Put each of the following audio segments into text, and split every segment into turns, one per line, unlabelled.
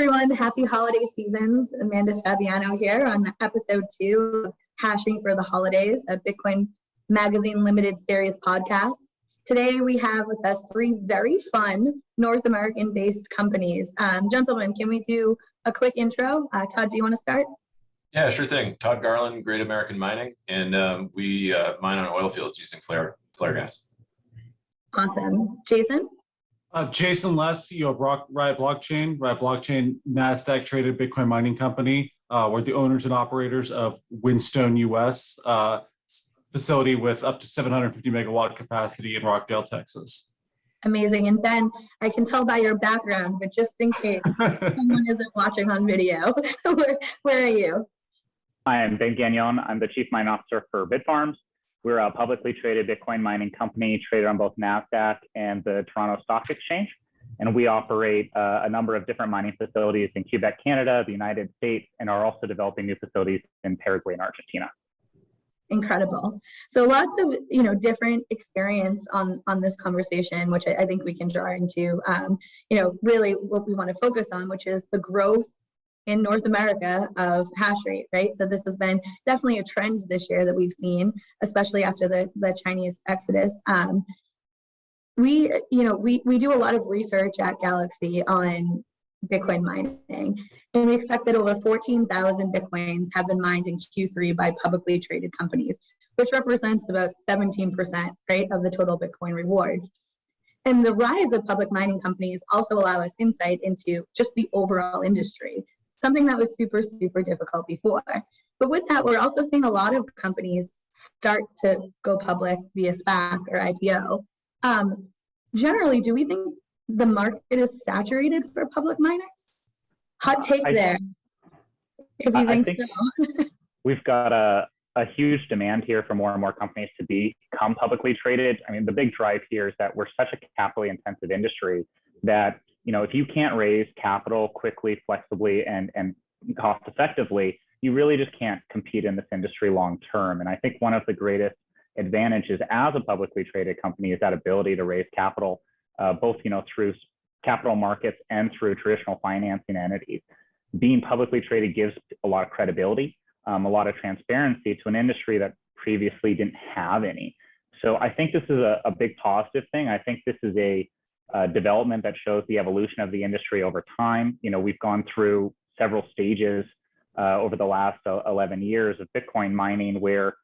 everyone, happy holiday seasons. Amanda Fabiano here on episode 2 of Hashing for the Holidays, a Bitcoin Magazine Limited Series podcast. Today we have with us 3 very fun North American-based companies. Gentlemen, can we do a quick intro? Todd, do you want to start?
Yeah, sure thing. Todd Garland, Great American Mining, and we mine on oil fields using flare gas.
Awesome. Jason?
Jason Less, CEO of Riot Blockchain. Riot Blockchain, NASDAQ traded Bitcoin mining company. We're the owners and operators of Whinstone US, facility with up to 750 megawatt capacity in Rockdale, Texas.
Amazing. And Ben, I can tell by your background, but just in case someone isn't watching on video, where are you?
Hi, I'm Ben Gagnon. I'm the Chief Mine Officer for Bitfarms. We're a publicly traded Bitcoin mining company traded on both NASDAQ and the Toronto Stock Exchange. And we operate a number of different mining facilities in Quebec, Canada, the United States, and are also developing new facilities in Paraguay and Argentina.
Incredible. So lots of different experience on this conversation, which I think we can draw into really what we want to focus on, which is the growth in North America of hashrate, right? So this has been definitely a trend this year that we've seen, especially after the Chinese exodus. We do a lot of research at Galaxy on Bitcoin mining, and we expect that over 14,000 Bitcoins have been mined in Q3 by publicly traded companies, which represents about 17%, right, of the total Bitcoin rewards. And the rise of public mining companies also allow us insight into just the overall industry, something that was super, super difficult before. But with that, we're also seeing a lot of companies start to go public via SPAC or IPO. Generally, do we think the market is saturated for public miners? Hot take there, if you think so.
We've got a huge demand here for more and more companies to become publicly traded. I mean, the big drive here is that we're such a capitally intensive industry that if you can't raise capital quickly, flexibly, and cost effectively, you really just can't compete in this industry long term. And I think one of the greatest advantages as a publicly traded company is that ability to raise capital, both through capital markets and through traditional financing entities. Being publicly traded gives a lot of credibility, a lot of transparency to an industry that previously didn't have any. So I think this is a big positive thing. I think this is a development that shows the evolution of the industry over time. We've gone through several stages over the last 11 years of Bitcoin mining, where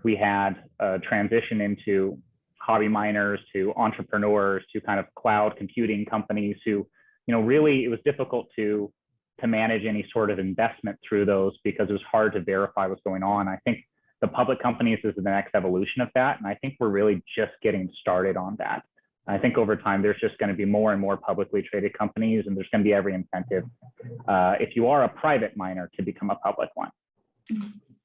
we had a transition into hobby miners to entrepreneurs to kind of cloud computing companies who, really it was difficult to manage any sort of investment through those because it was hard to verify what's going on. I think the public companies is the next evolution of that. And I think we're really just getting started on that. I think over time, there's just going to be more and more publicly traded companies, and there's going to be every incentive if you are a private miner to become a public one.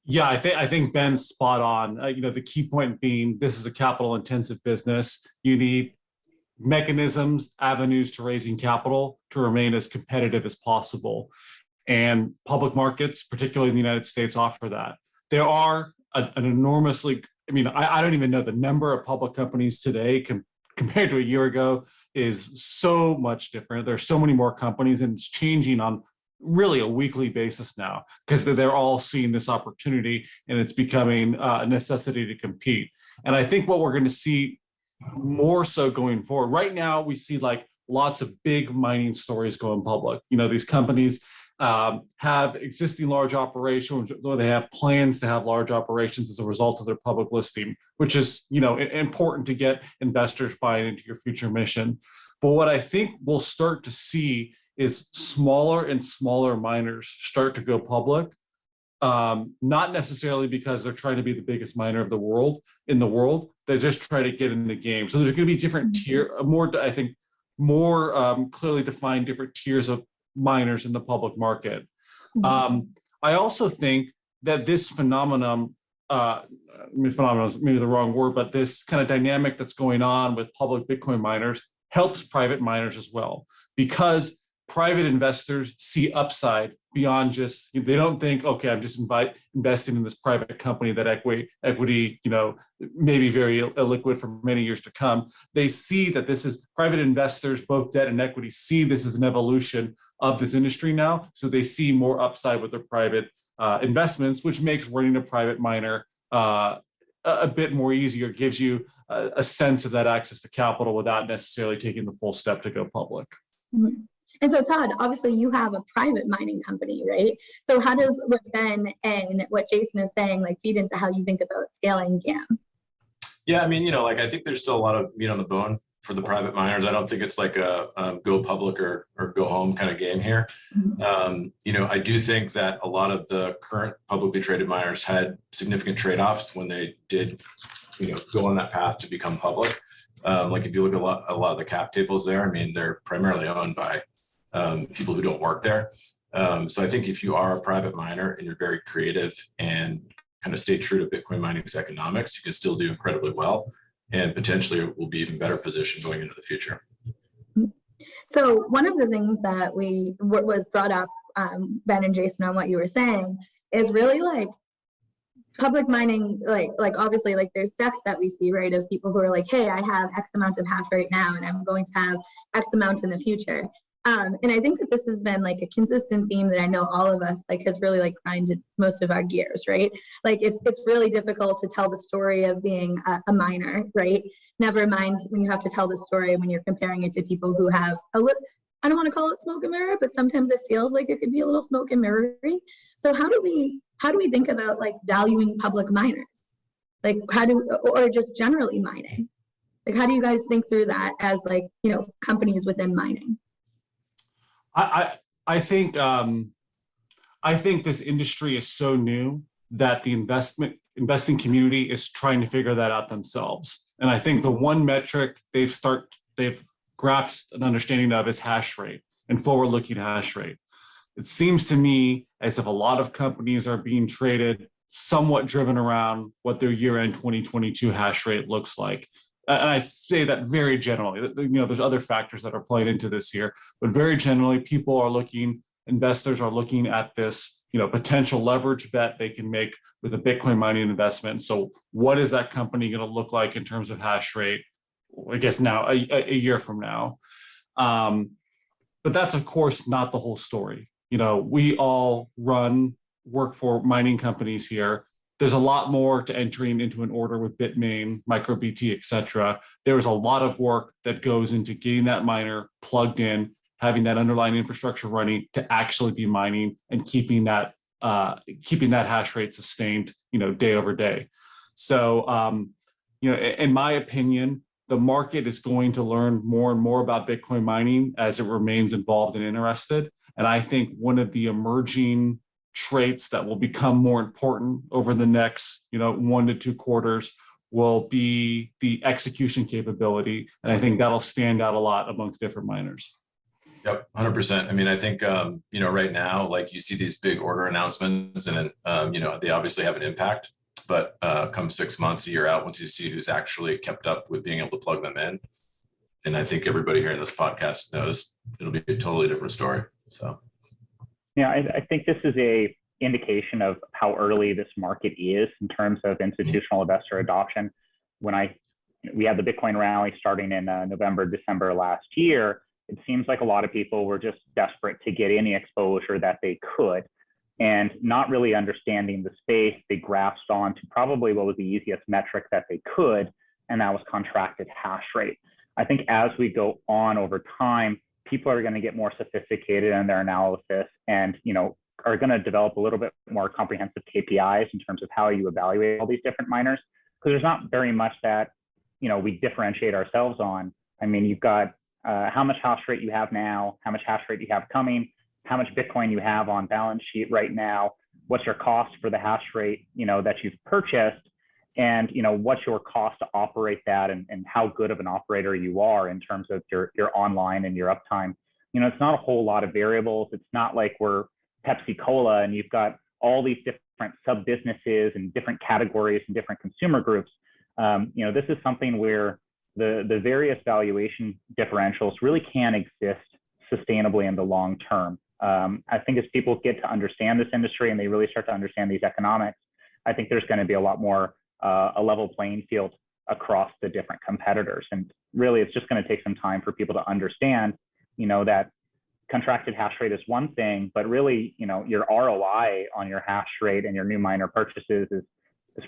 Yeah, I think Ben's spot on. The key point being this is a capital intensive business. You need mechanisms, avenues to raising capital to remain as competitive as possible. And public markets, particularly in the United States, offer that. There are an enormously, I don't even know the number of public companies today compared to a year ago is so much different. There's so many more companies, and it's changing on really a weekly basis now because they're all seeing this opportunity, and it's becoming a necessity to compete. And I think what we're going to see more so going forward, right now we see like lots of big mining stories going public. These companies have existing large operations, or they have plans to have large operations as a result of their public listing, which is, important to get investors buying into your future mission. But what I think we'll start to see is smaller and smaller miners start to go public, not necessarily because they're trying to be the biggest miner of the world. They just try to get in the game. So there's going to be different more clearly defined different tiers of miners in the public market. I also think that this phenomenon is maybe the wrong word, but this kind of dynamic that's going on with public Bitcoin miners helps private miners as well, because private investors see upside beyond just, they don't think, okay, I'm just investing in this private company that equity, may be very illiquid for many years to come. They see that this is private investors, both debt and equity, see this as an evolution of this industry now. So they see more upside with their private investments, which makes running a private miner a bit more easier, gives you a sense of that access to capital without necessarily taking the full step to go public.
Mm-hmm. And so, Todd, obviously you have a private mining company, right? So how does what Ben and what Jason is saying feed into how you think about scaling GAM?
Yeah, I mean, I think there's still a lot of meat on the bone for the private miners. I don't think it's like a go public or go home kind of game here. Mm-hmm. I do think that a lot of the current publicly traded miners had significant trade-offs when they did, go on that path to become public. Like if you look at a lot of the cap tables there, I mean, they're primarily owned by people who don't work there. So I think if you are a private miner and you're very creative and kind of stay true to Bitcoin mining's economics, you can still do incredibly well and potentially will be even better positioned going into the future.
So one of the things that was brought up, Ben and Jason, on what you were saying is really public mining, obviously there's decks that we see, right, of people who are like, hey, I have X amount of hash rate now and I'm going to have X amount in the future. And I think that this has been a consistent theme that I know all of us has really grinded most of our gears, right? It's really difficult to tell the story of being a miner, right? Never mind when you have to tell the story when you're comparing it to people who have I don't want to call it smoke and mirror, but sometimes it feels like it could be a little smoke and mirroring. So how do we think about valuing public miners? Or just generally mining? How do you guys think through that as companies within mining?
I think this industry is so new that the investing community is trying to figure that out themselves. And I think the one metric they've grasped an understanding of is hash rate and forward-looking hash rate. It seems to me as if a lot of companies are being traded somewhat driven around what their year-end 2022 hash rate looks like. And I say that very generally. There's other factors that are playing into this here, but very generally, investors are looking at this, potential leverage bet they can make with a Bitcoin mining investment. So what is that company going to look like in terms of hash rate, I guess now, a year from now? But that's, of course, not the whole story. We all work for mining companies here. There's a lot more to entering into an order with Bitmain, MicroBT, et cetera. There's a lot of work that goes into getting that miner plugged in, having that underlying infrastructure running to actually be mining and keeping that hash rate sustained, day over day. So, in my opinion, the market is going to learn more and more about Bitcoin mining as it remains involved and interested. And I think one of the emerging traits that will become more important over the next 1 to 2 quarters will be the execution capability, and I think that'll stand out a lot amongst different miners.
Yep, 100%. I mean, I think right now, you see these big order announcements, and they obviously have an impact, but come 6 months, a year out, once you see who's actually kept up with being able to plug them in, and I think everybody here in this podcast knows it'll be a totally different story. So.
Yeah, I think this is a indication of how early this market is in terms of institutional investor adoption. When we had the Bitcoin rally starting in November, December last year, it seems like a lot of people were just desperate to get any exposure that they could, and not really understanding the space, they grasped on to probably what was the easiest metric that they could, and that was contracted hash rate. I think as we go on over time, people are going to get more sophisticated in their analysis and, are going to develop a little bit more comprehensive KPIs in terms of how you evaluate all these different miners. Because there's not very much that, we differentiate ourselves on. I mean, you've got how much hash rate you have now, how much hash rate you have coming, how much Bitcoin you have on balance sheet right now, what's your cost for the hash rate, that you've purchased, and what's your cost to operate that, and how good of an operator you are in terms of your online and your uptime. It's not a whole lot of variables. It's not like we're Pepsi Cola and you've got all these different sub businesses and different categories and different consumer groups. This is something where the various valuation differentials really can exist sustainably in the long term. I think as people get to understand this industry and they really start to understand these economics, I think there's going to be a lot more a level playing field across the different competitors. And really, it's just going to take some time for people to understand, that contracted hash rate is one thing, but really, your ROI on your hash rate and your new miner purchases is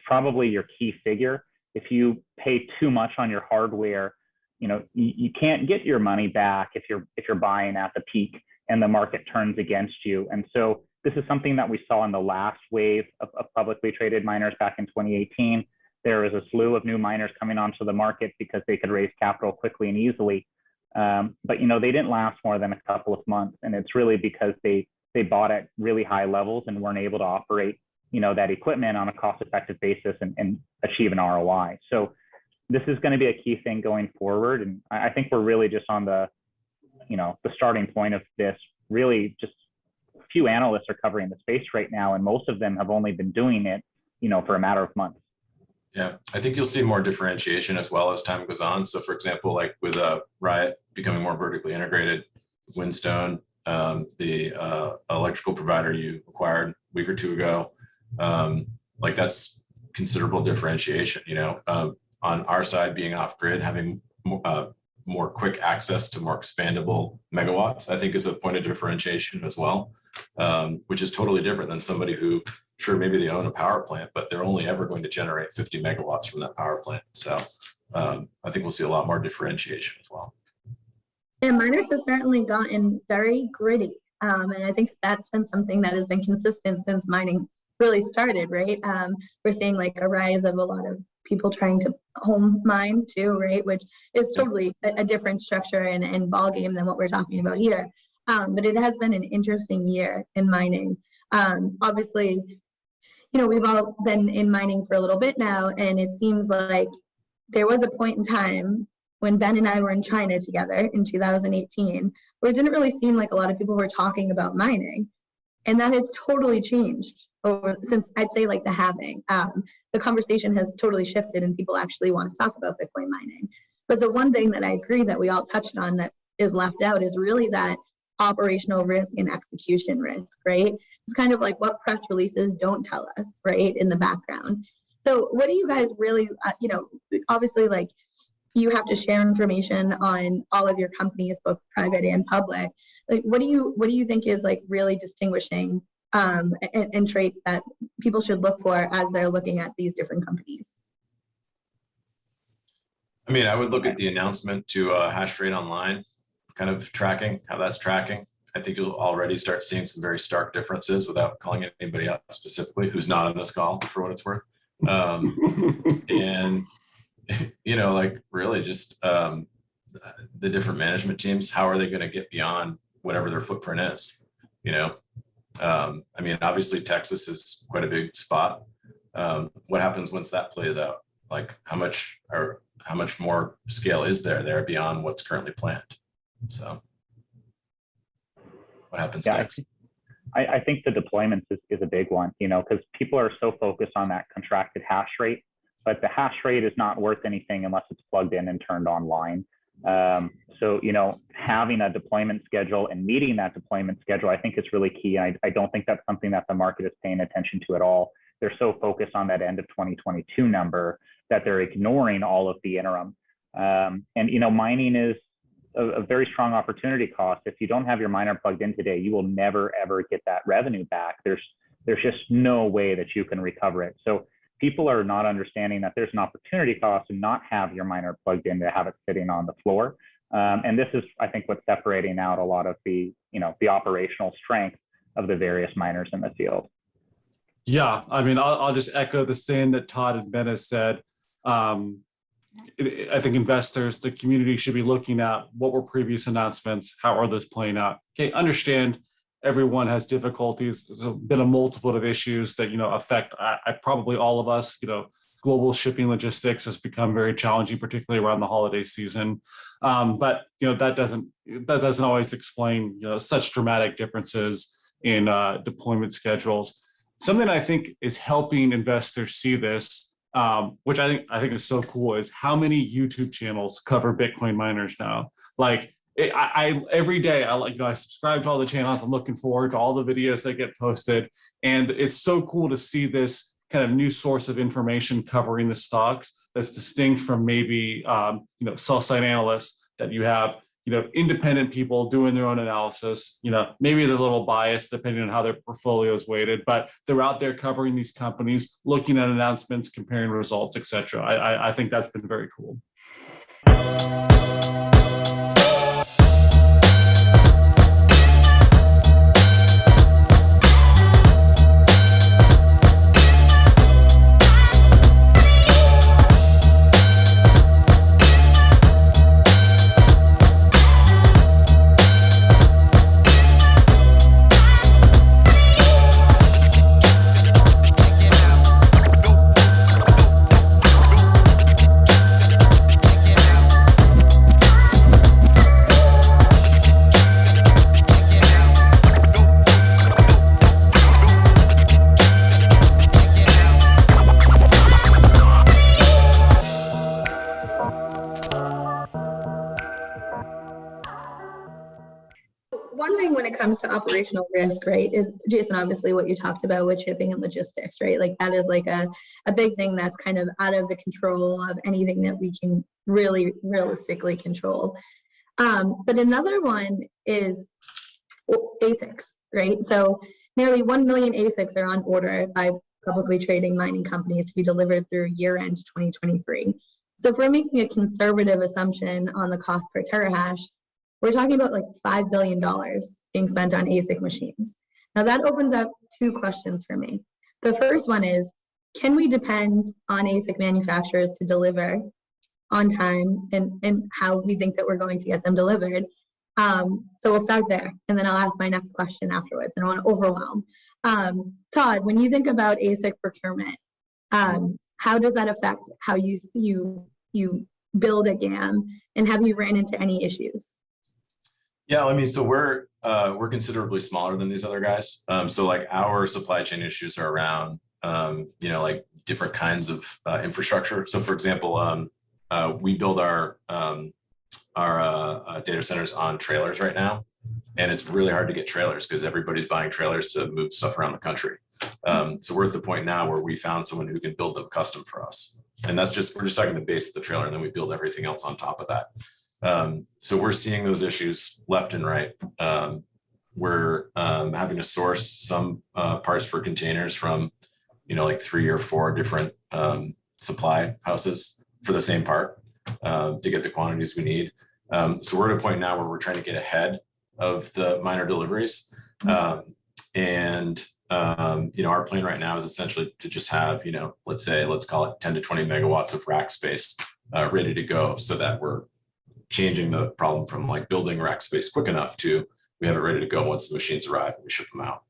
probably your key figure. If you pay too much on your hardware, you can't get your money back if you're buying at the peak and the market turns against you. And so this is something that we saw in the last wave of publicly traded miners back in 2018. There was a slew of new miners coming onto the market because they could raise capital quickly and easily. But they didn't last more than a couple of months, and it's really because they bought at really high levels and weren't able to operate that equipment on a cost-effective basis and achieve an ROI. So this is going to be a key thing going forward, and I think we're really just on the starting point of this. Really, just a few analysts are covering the space right now, and most of them have only been doing it for a matter of months.
Yeah, I think you'll see more differentiation as well as time goes on. So for example, like with Riot becoming more vertically integrated, Windstone, the electrical provider you acquired a week or two ago, like that's considerable differentiation, on our side being off grid, having more quick access to more expandable megawatts, I think is a point of differentiation as well, which is totally different than somebody who, sure, maybe they own a power plant, but they're only ever going to generate 50 megawatts from that power plant. So I think we'll see a lot more differentiation as well.
And miners have certainly gotten very gritty. And I think that's been something that has been consistent since mining really started, right? We're seeing like a rise of a lot of people trying to home mine too, right? Which is totally a different structure and ball game than what we're talking about here. But it has been an interesting year in mining. Obviously, we've all been in mining for a little bit now, and it seems like there was a point in time when Ben and I were in China together in 2018, where it didn't really seem like a lot of people were talking about mining. And that has totally changed since I'd say like the halving. The conversation has totally shifted and people actually want to talk about Bitcoin mining. But the one thing that I agree that we all touched on that is left out is really that operational risk and execution risk, right? It's kind of like what press releases don't tell us, right, in the background. So what do you guys really, obviously like you have to share information on all of your companies, both private and public. Like, what do you think is like really distinguishing and traits that people should look for as they're looking at these different companies?
I mean, I would look at the announcement to hashrate online, kind of tracking how that's tracking. I think you'll already start seeing some very stark differences without calling anybody out specifically who's not on this call, for what it's worth. And like really just the different management teams, how are they going to get beyond whatever their footprint is? I mean, obviously Texas is quite a big spot. What happens once that plays out? Like how much more scale is there beyond what's currently planned? So what happens next?
I think the deployments is a big one, because people are so focused on that contracted hash rate, but the hash rate is not worth anything unless it's plugged in and turned online. So, having a deployment schedule and meeting that deployment schedule, I think is really key. I don't think that's something that the market is paying attention to at all. They're so focused on that end of 2022 number that they're ignoring all of the interim. And mining is a very strong opportunity cost. If you don't have your miner plugged in today, you will never, ever get that revenue back. There's just no way that you can recover it. So people are not understanding that there's an opportunity cost to not have your miner plugged in, to have it sitting on the floor. And this is, I think, what's separating out a lot of the operational strength of the various miners in the field.
Yeah, I mean, I'll just echo the same that Todd and Ben has said. I think investors, the community should be looking at what were previous announcements, how are those playing out? Okay, understand everyone has difficulties. There's been a multiple of issues that affect probably all of us. Global shipping logistics has become very challenging, particularly around the holiday season. But that doesn't always explain such dramatic differences in deployment schedules. Something I think is helping investors see this, which I think is so cool, is how many YouTube channels cover Bitcoin miners now. Like I every day I subscribe to all the channels. I'm looking forward to all the videos that get posted, and it's so cool to see this kind of new source of information covering the stocks that's distinct from maybe sell side analysts that you have independent people doing their own analysis. Maybe they're a little biased depending on how their portfolio is weighted, but they're out there covering these companies, looking at announcements, comparing results, etc. I think that's been very cool.
One thing when it comes to operational risk, right, is Jason, obviously what you talked about with shipping and logistics, right? Like that is like a big thing that's kind of out of the control of anything that we can really realistically control. But another one is ASICs, right? So nearly 1 million ASICs are on order by publicly trading mining companies to be delivered through year end 2023. So if we're making a conservative assumption on the cost per terahash, we're talking about like $5 billion being spent on ASIC machines. Now that opens up two questions for me. The first one is, can we depend on ASIC manufacturers to deliver on time and how we think that we're going to get them delivered? So we'll start there, and then I'll ask my next question afterwards. I don't want to overwhelm. Todd, when you think about ASIC procurement, how does that affect how you build a GAM, and have you ran into any issues?
Yeah, I mean, so we're considerably smaller than these other guys. So like our supply chain issues are around, like different kinds of infrastructure. So for example, we build our data centers on trailers right now, and it's really hard to get trailers because everybody's buying trailers to move stuff around the country. So we're at the point now where we found someone who can build them custom for us, and we're just talking the base of the trailer, and then we build everything else on top of that. So we're seeing those issues left and right. We're having to source some parts for containers from, like 3 or 4 different supply houses for the same part to get the quantities we need. So we're at a point now where we're trying to get ahead of the miner deliveries. Our plan right now is essentially to just have, let's call it 10 to 20 megawatts of rack space ready to go, so that we're changing the problem from like building rack space quick enough to we have it ready to go once the machines arrive and we ship them out.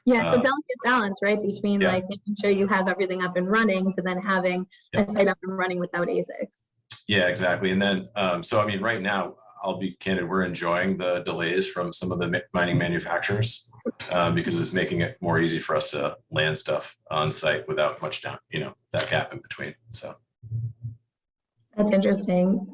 Yeah, so delicate balance, right, between like making sure you have everything up and running to then having a site up and running without ASICs.
Yeah, exactly. And then, so I mean, right now, I'll be candid, we're enjoying the delays from some of the mining manufacturers because it's making it more easy for us to land stuff on site without much down, that gap in between. So
that's interesting.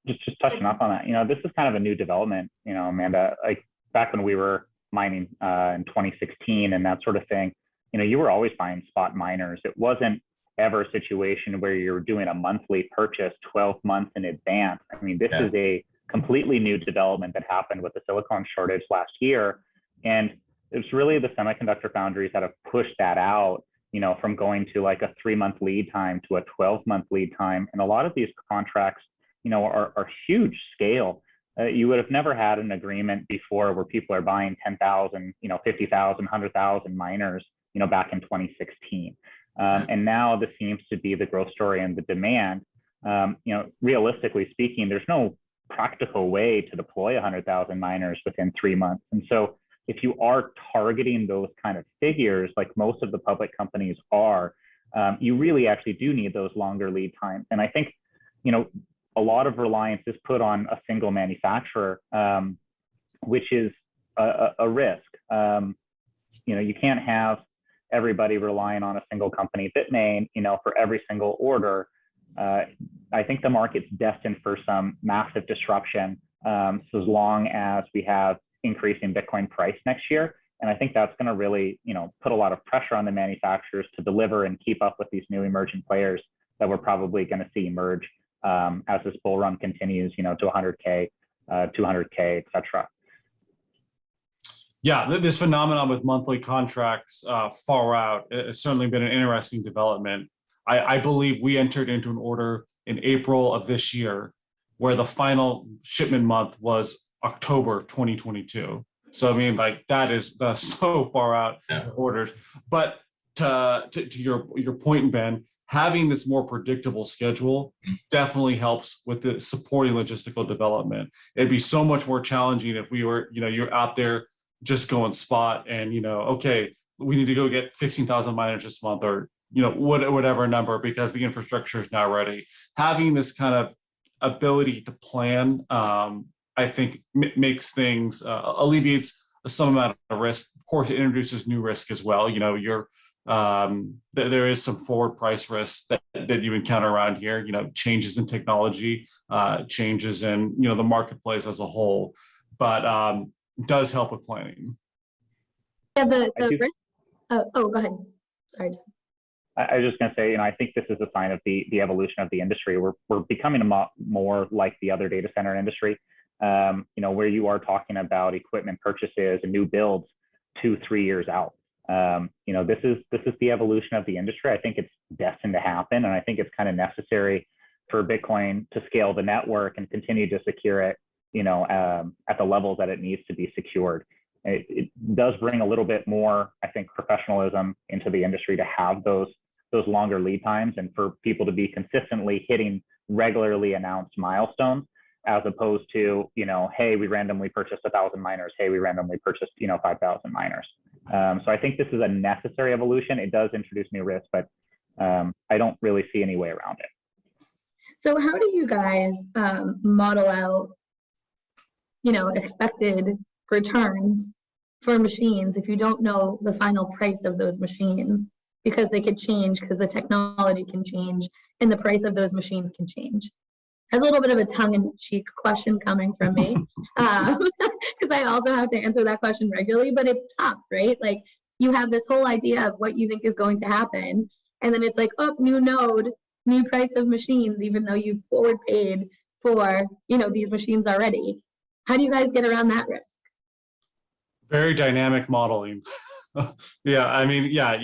Just touching up on that, this is kind of a new development, Amanda, like back when we were mining in 2016 and that sort of thing, you were always buying spot miners. It wasn't ever a situation where you're doing a monthly purchase 12 months in advance. I mean, this is a completely new development that happened with the silicon shortage last year. And it's really the semiconductor foundries that have pushed that out, from going to like a 3-month lead time to a 12-month lead time. And a lot of these contracts, are huge scale. You would have never had an agreement before where people are buying 10,000, 50,000, 100,000 miners, back in 2016. And now this seems to be the growth story and the demand. Realistically speaking, there's no practical way to deploy 100,000 miners within 3 months. And so if you are targeting those kind of figures, like most of the public companies are, you really actually do need those longer lead times. And I think, a lot of reliance is put on a single manufacturer, which is a risk. You can't have everybody relying on a single company, Bitmain, for every single order. I think the market's destined for some massive disruption so as long as we have increasing Bitcoin price next year. And I think that's going to really, put a lot of pressure on the manufacturers to deliver and keep up with these new emerging players that we're probably going to see emerge as this bull run continues, to 100K, 200K, et cetera.
Yeah, this phenomenon with monthly contracts far out has certainly been an interesting development. I believe we entered into an order in April of this year where the final shipment month was October 2022. So, I mean, like that is so far out orders. But to your point, Ben, having this more predictable schedule definitely helps with the supporting logistical development. It'd be so much more challenging if we were, you're out there just going spot and, okay, we need to go get 15,000 miners this month or, whatever number because the infrastructure is now ready. Having this kind of ability to plan, I think makes things, alleviates some amount of risk. Of course, it introduces new risk as well. There is some forward price risk that you encounter around here, changes in technology, changes in, the marketplace as a whole, but does help with planning.
Yeah, the risk. Go ahead. Sorry.
I was just going to say, I think this is a sign of the evolution of the industry. We're becoming more like the other data center industry, where you are talking about equipment purchases and new builds 2-3 years out. This is the evolution of the industry. I think it's destined to happen, and I think it's kind of necessary for Bitcoin to scale the network and continue to secure it, at the levels that it needs to be secured. It does bring a little bit more, I think, professionalism into the industry to have those longer lead times and for people to be consistently hitting regularly announced milestones, as opposed to, hey, we randomly purchased 1,000 miners. Hey, we randomly purchased, 5,000 miners. So I think this is a necessary evolution. It does introduce new risks, but I don't really see any way around it.
So how do you guys model out, expected returns for machines if you don't know the final price of those machines? Because they could change, because the technology can change and the price of those machines can change. That's a little bit of a tongue-in-cheek question coming from me, because I also have to answer that question regularly, but it's tough, right? Like you have this whole idea of what you think is going to happen, and then it's like, oh, new node, new price of machines, even though you've forward paid for, these machines already. How do you guys get around that risk?
Very dynamic modeling. Yeah, I mean, yeah,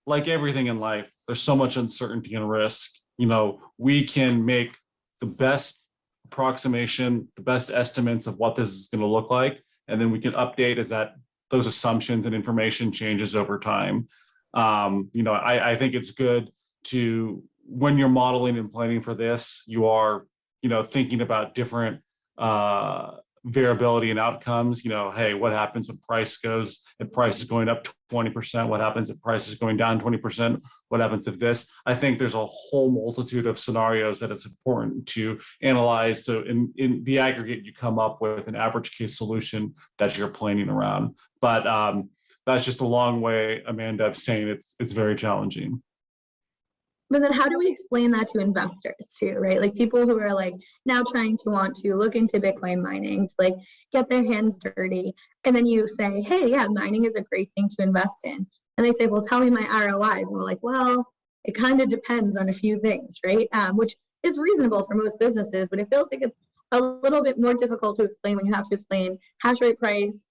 like everything in life, there's so much uncertainty and risk. We can make the best approximation, the best estimates of what this is going to look like, and then we can update as those assumptions and information changes over time. I think it's good to, when you're modeling and planning for this, you are, thinking about different variability and outcomes. Hey, what happens when price is going up 20%? What happens if price is going down 20%? What happens if this? I think there's a whole multitude of scenarios that it's important to analyze. So in the aggregate, you come up with an average case solution that you're planning around. But that's just a long way, Amanda, of saying it's very challenging.
But then how do we explain that to investors too, right? Like people who are like now trying to want to look into Bitcoin mining to like get their hands dirty. And then you say, hey, yeah, mining is a great thing to invest in. And they say, well, tell me my ROIs. And we're like, well, it kind of depends on a few things, right? Which is reasonable for most businesses, but it feels like it's a little bit more difficult to explain when you have to explain hash rate price,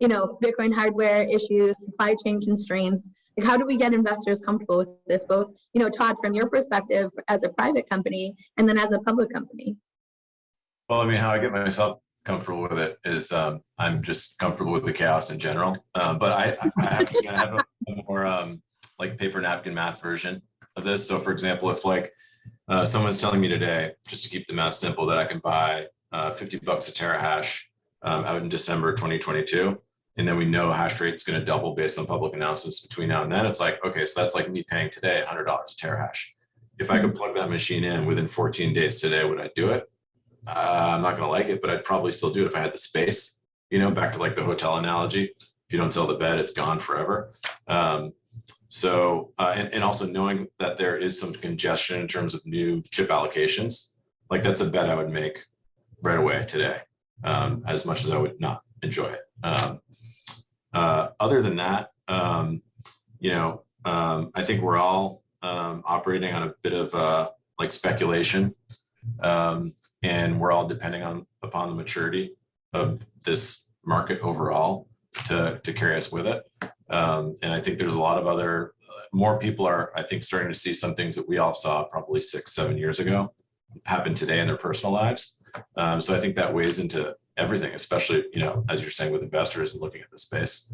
Bitcoin hardware issues, supply chain constraints. Like, how do we get investors comfortable with this? Both, Todd, from your perspective as a private company and then as a public company.
Well, I mean, how I get myself comfortable with it is I'm just comfortable with the chaos in general. But I have a more like paper napkin math version of this. So, for example, if someone's telling me today, just to keep the math simple, that I can buy $50 a terahash out in December 2022. And then we know hash rate is going to double based on public announcements between now and then. It's like, okay, so that's like me paying today $100 a terahash. If I could plug that machine in within 14 days today, would I do it? I'm not going to like it, but I'd probably still do it if I had the space. Back to like the hotel analogy. If you don't sell the bed, it's gone forever. And also knowing that there is some congestion in terms of new chip allocations, like that's a bet I would make right away today, as much as I would not enjoy it. Other than that, I think we're all operating on a bit of like speculation, and we're all depending upon the maturity of this market overall to carry us with it. And I think there's a lot of more people are, I think, starting to see some things that we all saw probably 6-7 years ago happen today in their personal lives. So I think that weighs into everything, especially, as you're saying with investors and looking at the space,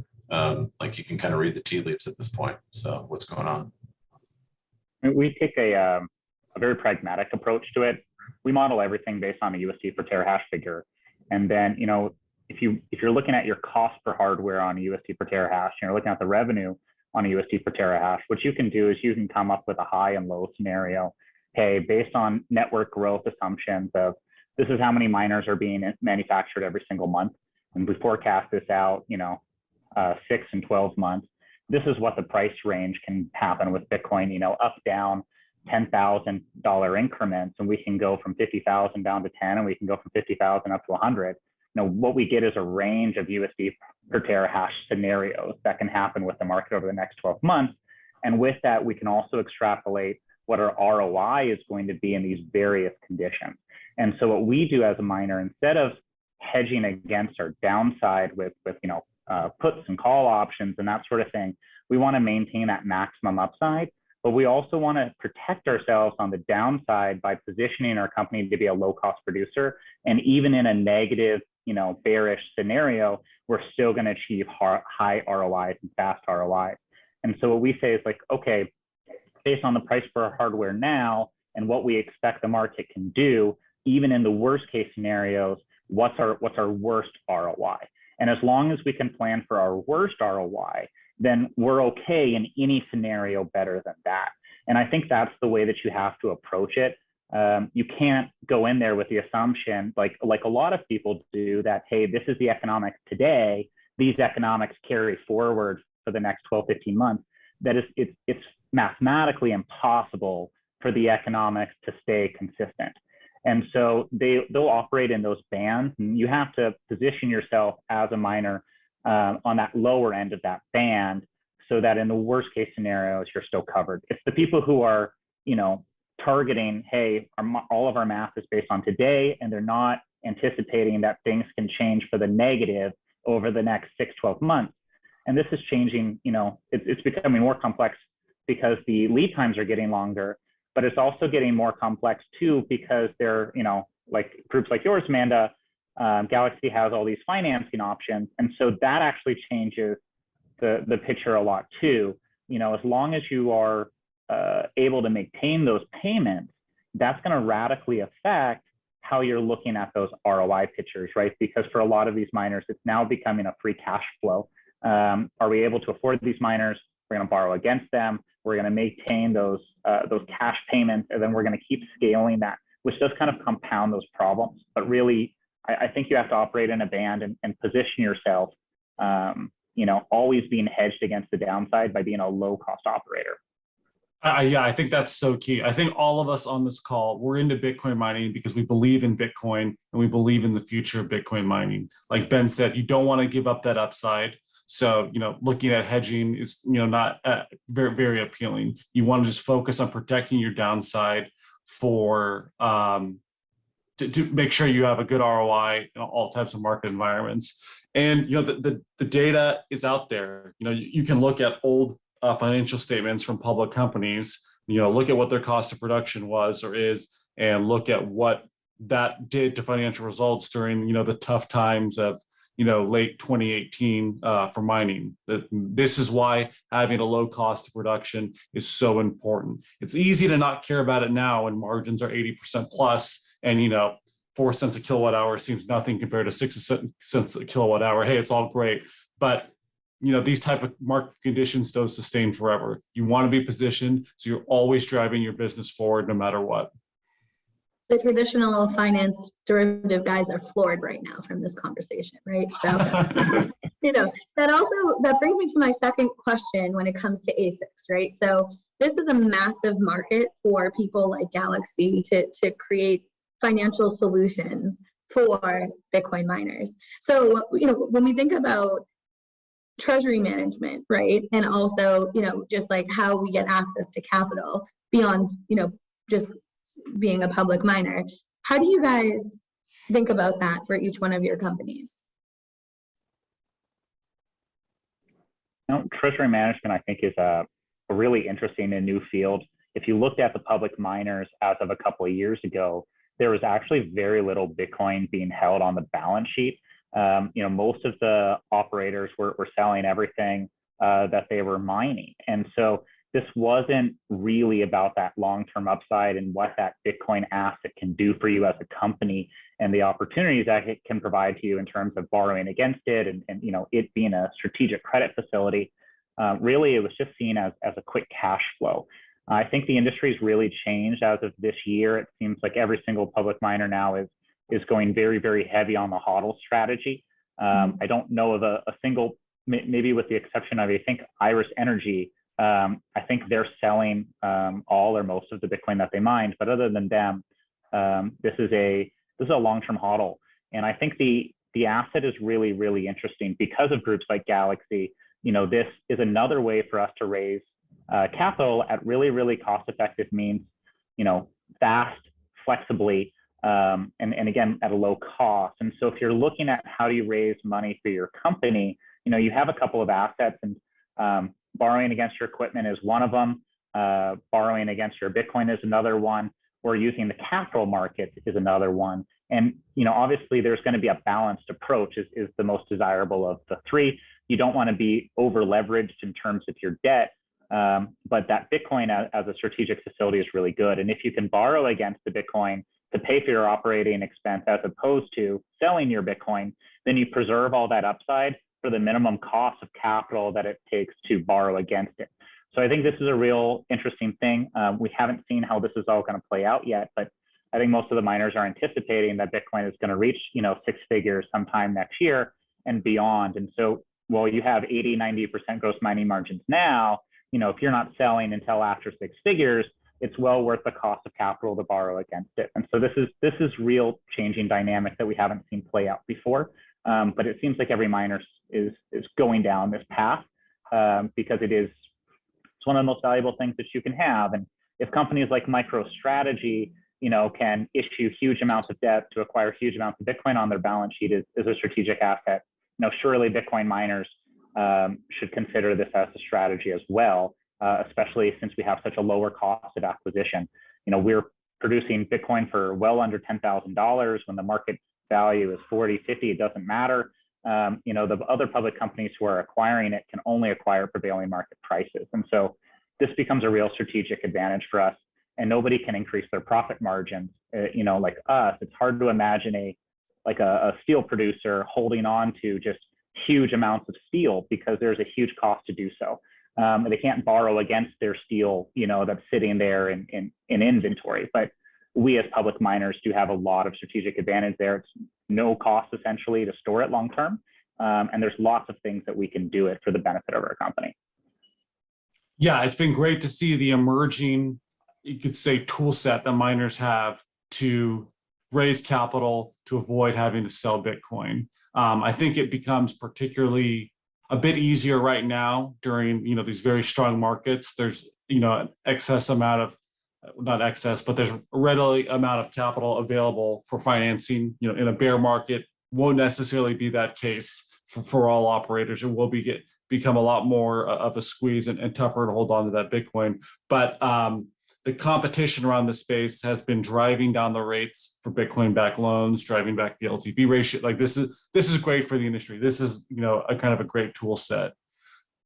like you can kind of read the tea leaves at this point. So what's going on?
We take a very pragmatic approach to it. We model everything based on a USD per terahash figure. And then, if you're looking at your cost per hardware on a USD per terahash, and you're looking at the revenue on a USD per terahash, what you can do is you can come up with a high and low scenario. Hey, based on network growth assumptions of this is how many miners are being manufactured every single month. And we forecast this out, 6 and 12 months. This is what the price range can happen with Bitcoin, up, down, $10,000 increments. And we can go from 50,000 down to 10, and we can go from 50,000 up to 100. What we get is a range of USD per terahash scenarios that can happen with the market over the next 12 months. And with that, we can also extrapolate what our ROI is going to be in these various conditions. And so what we do as a miner, instead of hedging against our downside with puts and call options and that sort of thing, we want to maintain that maximum upside, but we also want to protect ourselves on the downside by positioning our company to be a low-cost producer. And even in a negative, bearish scenario, we're still going to achieve high ROIs and fast ROIs. And so what we say is like, okay, based on the price for our hardware now and what we expect the market can do, even in the worst case scenarios, what's our worst ROI? And as long as we can plan for our worst ROI, then we're okay in any scenario better than that. And I think that's the way that you have to approach it. You can't go in there with the assumption, like a lot of people do, that, hey, this is the economics today, these economics carry forward for the next 12, 15 months. That is, it's mathematically impossible for the economics to stay consistent. And so they'll operate in those bands, and you have to position yourself as a miner on that lower end of that band, so that in the worst case scenarios, you're still covered. It's the people who are, targeting, hey, all of our math is based on today, and they're not anticipating that things can change for the negative over the next 6-12 months. And this is changing, it's becoming more complex because the lead times are getting longer, but it's also getting more complex too, because they're, like groups like yours, Amanda, Galaxy has all these financing options. And so that actually changes the picture a lot too. As long as you are able to maintain those payments, that's going to radically affect how you're looking at those ROI pictures, right? Because for a lot of these miners, it's now becoming a free cash flow. Are we able to afford these miners? We're going to borrow against them. We're going to maintain those cash payments, and then we're going to keep scaling that, which does kind of compound those problems. But really, I think you have to operate in a band and position yourself, always being hedged against the downside by being a low-cost operator.
Yeah, I think that's so key. I think all of us on this call, we're into Bitcoin mining because we believe in Bitcoin and we believe in the future of Bitcoin mining. Like Ben said, you don't want to give up that upside. So, looking at hedging is, not very, very appealing. You want to just focus on protecting your downside for to make sure you have a good ROI in all types of market environments. And, the data is out there. You can look at old financial statements from public companies, look at what their cost of production was or is, and look at what that did to financial results during, the tough times of, late 2018 for mining. This is why having a low cost of production is so important. It's easy to not care about it now when margins are 80% plus, and 4 cents a kilowatt hour seems nothing compared to 6 cents a kilowatt hour. Hey, it's all great, but these type of market conditions don't sustain forever. You want to be positioned so you're always driving your business forward no matter what.
The traditional finance derivative guys are floored right now from this conversation, right? So That brings me to my second question when it comes to ASICs, right? So this is a massive market for people like Galaxy to create financial solutions for Bitcoin miners. So, when we think about treasury management, right? And also, just like how we get access to capital beyond, just being a public miner. How do you guys think about that for each one of your companies?
Treasury management, I think, is a really interesting and new field. If you looked at the public miners as of a couple of years ago, there was actually very little Bitcoin being held on the balance sheet. Most of the operators were selling everything that they were mining. And so this wasn't really about that long-term upside and what that Bitcoin asset can do for you as a company and the opportunities that it can provide to you in terms of borrowing against it and it being a strategic credit facility. Really, it was just seen as a quick cash flow. I think the industry's really changed as of this year. It seems like every single public miner now is going very, very heavy on the HODL strategy. I don't know of a single, maybe with the exception of, I think, Iris Energy, I think they're selling all or most of the Bitcoin that they mined. But other than them, this is a long-term HODL. And I think the asset is really, really interesting because of groups like Galaxy. This is another way for us to raise capital at really, really cost-effective means, fast, flexibly, and again, at a low cost. And so if you're looking at how do you raise money for your company, you have a couple of assets, and borrowing against your equipment is one of them. Borrowing against your Bitcoin is another one, or using the capital markets is another one. And obviously there's going to be a balanced approach is the most desirable of the three. You don't want to be over leveraged in terms of your debt, but that Bitcoin as a strategic facility is really good. And if you can borrow against the Bitcoin to pay for your operating expense as opposed to selling your Bitcoin, then you preserve all that upside for the minimum cost of capital that it takes to borrow against it. So I think this is a real interesting thing. We haven't seen how this is all going to play out yet, but I think most of the miners are anticipating that Bitcoin is going to reach, 6 figures sometime next year and beyond. And so while you have 80, 90% gross mining margins now, if you're not selling until after 6 figures, it's well worth the cost of capital to borrow against it. And so this is real changing dynamic that we haven't seen play out before. But it seems like every miner is going down this path because it's one of the most valuable things that you can have. And if companies like MicroStrategy, can issue huge amounts of debt to acquire huge amounts of Bitcoin on their balance sheet is a strategic asset. Surely Bitcoin miners should consider this as a strategy as well, especially since we have such a lower cost of acquisition. We're producing Bitcoin for well under $10,000 when the market value is 40, 50, it doesn't matter. The other public companies who are acquiring it can only acquire prevailing market prices. And so this becomes a real strategic advantage for us, and nobody can increase their profit margins. Like us, it's hard to imagine a steel producer holding on to just huge amounts of steel because there's a huge cost to do so. They can't borrow against their steel, that's sitting there in inventory. But we as public miners do have a lot of strategic advantage there. It's no cost essentially to store it long term. And there's lots of things that we can do it for the benefit of our company.
Yeah, it's been great to see the emerging, you could say, tool set that miners have to raise capital to avoid having to sell Bitcoin. I think it becomes particularly a bit easier right now during these very strong markets. There's an excess amount of, not excess, but there's a readily amount of capital available for financing. In a bear market, won't necessarily be that case for all operators. It will become a lot more of a squeeze and tougher to hold on to that Bitcoin. But the competition around the space has been driving down the rates for Bitcoin-backed loans, driving back the LTV ratio. Like this is great for the industry. This is a kind of a great tool set.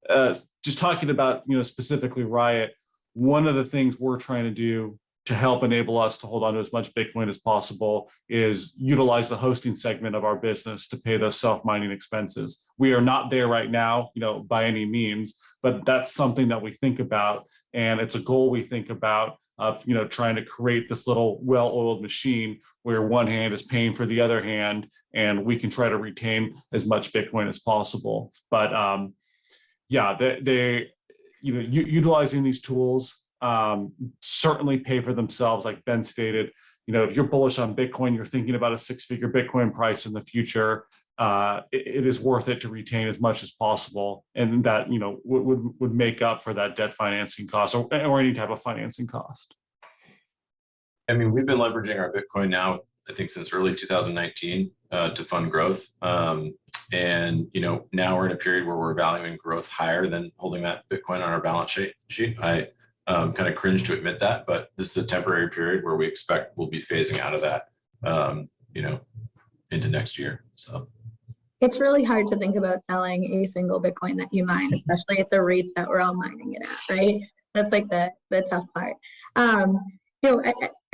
Just talking about specifically Riot, one of the things we're trying to do to help enable us to hold on to as much Bitcoin as possible is utilize the hosting segment of our business to pay those self-mining expenses. We are not there right now, by any means, but that's something that we think about, and it's a goal we think about of, trying to create this little well-oiled machine where one hand is paying for the other hand, and we can try to retain as much Bitcoin as possible. But yeah, they utilizing these tools certainly pay for themselves. Like Ben stated, if you're bullish on Bitcoin, you're thinking about a 6-figure Bitcoin price in the future, it is worth it to retain as much as possible, and that would make up for that debt financing cost or any type of financing cost.
I mean, we've been leveraging our Bitcoin now, I think, since early 2019 to fund growth, and now we're in a period where we're valuing growth higher than holding that Bitcoin on our balance sheet. I kind of cringe to admit that, but this is a temporary period where we expect we'll be phasing out of that, into next year. So.
It's really hard to think about selling a single Bitcoin that you mine, especially at the rates that we're all mining it at, right? That's like the tough part. I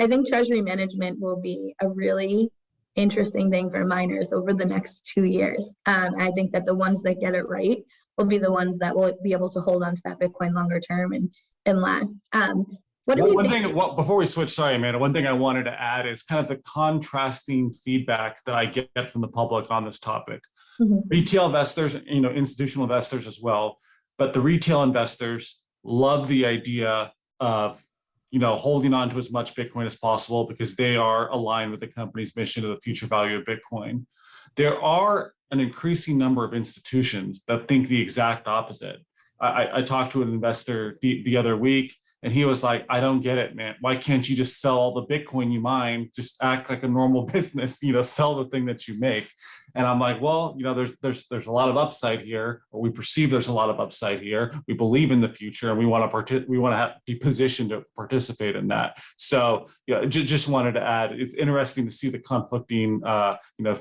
think treasury management will be a really interesting thing for miners over the next 2 years. I think that the ones that get it right will be the ones that will be able to hold on to that Bitcoin longer term and last.
Before we switch, sorry, Amanda, one thing I wanted to add is kind of the contrasting feedback that I get from the public on this topic. Mm-hmm. Retail investors, institutional investors as well, but the retail investors love the idea of, holding on to as much Bitcoin as possible because they are aligned with the company's mission of the future value of Bitcoin. There are an increasing number of institutions that think the exact opposite. I talked to an investor the other week, and he was like, I don't get it, man. Why can't you just sell all the Bitcoin you mine? Just act like a normal business, sell the thing that you make. And I'm like, well, there's a lot of upside here, or we perceive there's a lot of upside here. We believe in the future, and we want to be positioned to participate in that. So, just wanted to add, it's interesting to see the conflicting,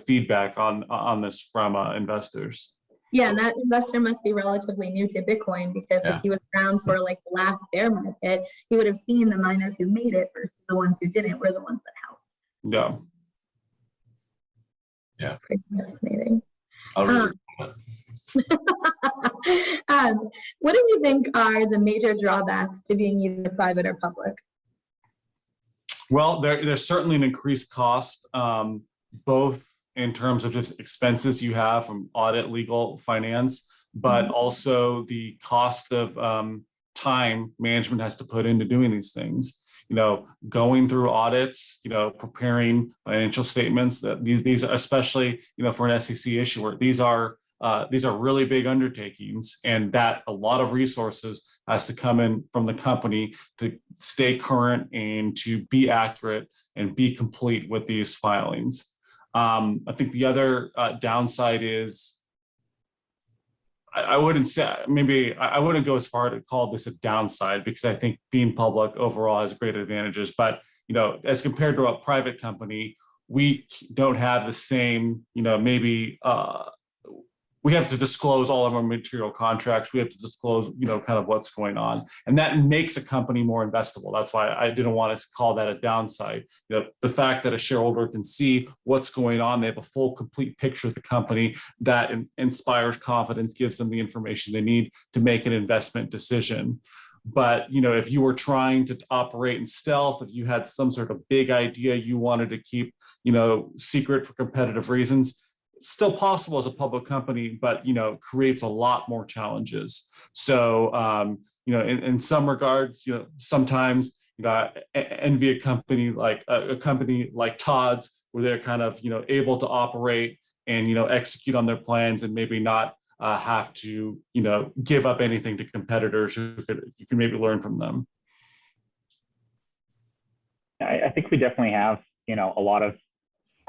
feedback on this from investors.
Yeah, and that investor must be relatively new to Bitcoin, because if he was around for like the last bear market, he would have seen the miners who made it versus the ones who didn't were the ones that helped.
Yeah.
Pretty fascinating. What do you think are the major drawbacks to being either private or public?
Well, there's certainly an increased cost, both in terms of just expenses you have from audit, legal, finance, but also the cost of time management has to put into doing these things. Going through audits, preparing financial statements. That these are, especially for an SEC issuer, these are really big undertakings, and that a lot of resources has to come in from the company to stay current and to be accurate and be complete with these filings. I think the other downside is, I wouldn't go as far to call this a downside, because I think being public overall has great advantages. But, as compared to a private company, we don't have the same, we have to disclose all of our material contracts. We have to disclose, kind of what's going on. And that makes a company more investable. That's why I didn't want to call that a downside. The fact that a shareholder can see what's going on, they have a full, complete picture of the company, that inspires confidence, gives them the information they need to make an investment decision. But, if you were trying to operate in stealth, if you had some sort of big idea you wanted to keep, secret for competitive reasons, it's still possible as a public company, but creates a lot more challenges. So in some regards, sometimes I envy a company like Todd's, where they're kind of able to operate and execute on their plans, and maybe not have to give up anything to competitors who you can maybe learn from them.
I think we definitely have a lot of